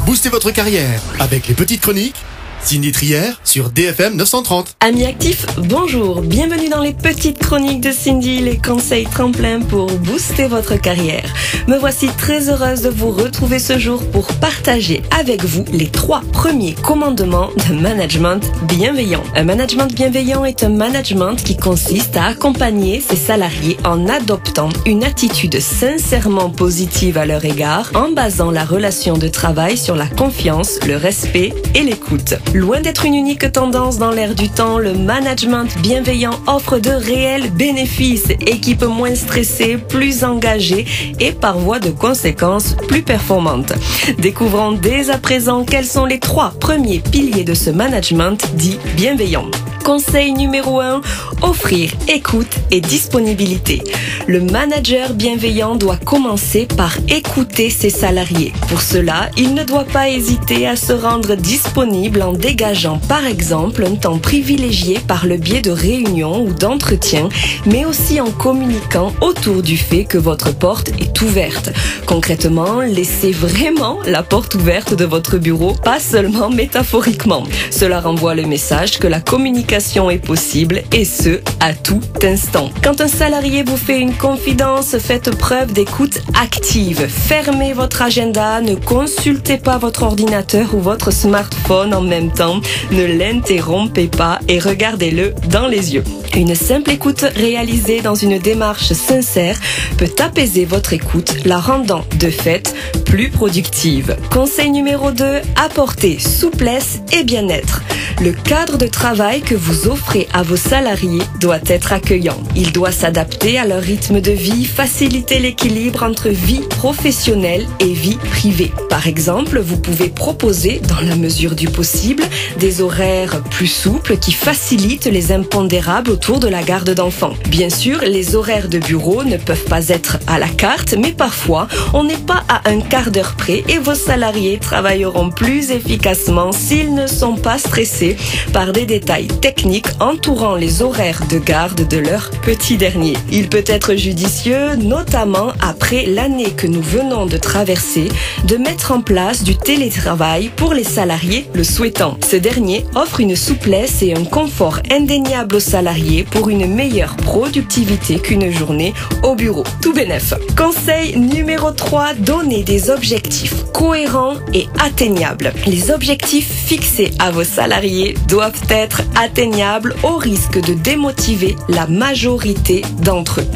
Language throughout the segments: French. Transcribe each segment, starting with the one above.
Boostez votre carrière avec les petites chroniques. Cindy Trier sur DFM 930. Amis actifs, bonjour, bienvenue dans les petites chroniques de Cindy, les conseils tremplins pour booster votre carrière. Me voici très heureuse de vous retrouver ce jour pour partager avec vous les 3 premiers commandements de management bienveillant. Un management bienveillant est un management qui consiste à accompagner ses salariés en adoptant une attitude sincèrement positive à leur égard, en basant la relation de travail sur la confiance, le respect et l'écoute. Loin d'être une unique tendance dans l'air du temps, le management bienveillant offre de réels bénéfices, équipes moins stressées, plus engagées et par voie de conséquence plus performantes. Découvrons dès à présent quels sont les 3 premiers piliers de ce management dit bienveillant. Conseil numéro 1, offrir écoute et disponibilité. Le manager bienveillant doit commencer par écouter ses salariés. Pour cela, il ne doit pas hésiter à se rendre disponible en dégageant par exemple un temps privilégié par le biais de réunions ou d'entretiens, mais aussi en communiquant autour du fait que votre porte est ouverte. Concrètement, laissez vraiment la porte ouverte de votre bureau, pas seulement métaphoriquement. Cela renvoie le message que la communication est possible et ce, à tout instant. Quand un salarié vous fait une confidence, faites preuve d'écoute active. Fermez votre agenda, ne consultez pas votre ordinateur ou votre smartphone en même temps, ne l'interrompez pas et regardez-le dans les yeux. Une simple écoute réalisée dans une démarche sincère peut apaiser votre écoute, la rendant de fait plus productive. Conseil numéro 2, apportez souplesse et bien-être. Le cadre de travail que vous offrez à vos salariés doit être accueillant. Il doit s'adapter à leur rythme de vie, faciliter l'équilibre entre vie professionnelle et vie privée. Par exemple, vous pouvez proposer, dans la mesure du possible, des horaires plus souples qui facilitent les impondérables autour de la garde d'enfants. Bien sûr, les horaires de bureau ne peuvent pas être à la carte, mais parfois, on n'est pas à un quart d'heure près et vos salariés travailleront plus efficacement s'ils ne sont pas stressés par des détails techniques entourant les horaires de garde de leur petit dernier. Il peut être judicieux, notamment après l'année que nous venons de traverser, de mettre en place du télétravail pour les salariés le souhaitant. Ce dernier offre une souplesse et un confort indéniable aux salariés pour une meilleure productivité qu'une journée au bureau. Tout bénef. Conseil numéro 3, donnez des objectifs cohérents et atteignables. Les objectifs fixés à vos salariés doivent être atteignables au risque de démotiver la majorité d'entre eux.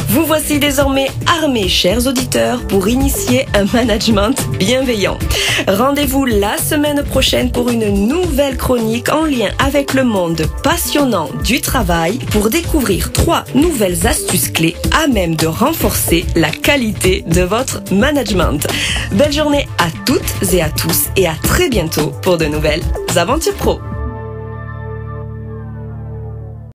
Vous voici désormais armés, chers auditeurs, pour initier un management bienveillant. Rendez-vous la semaine prochaine pour une nouvelle chronique en lien avec le monde passionnant du travail pour découvrir 3 nouvelles astuces clés à même de renforcer la qualité de votre management. Belle journée à toutes et à tous et à très bientôt pour de nouvelles aventures pro.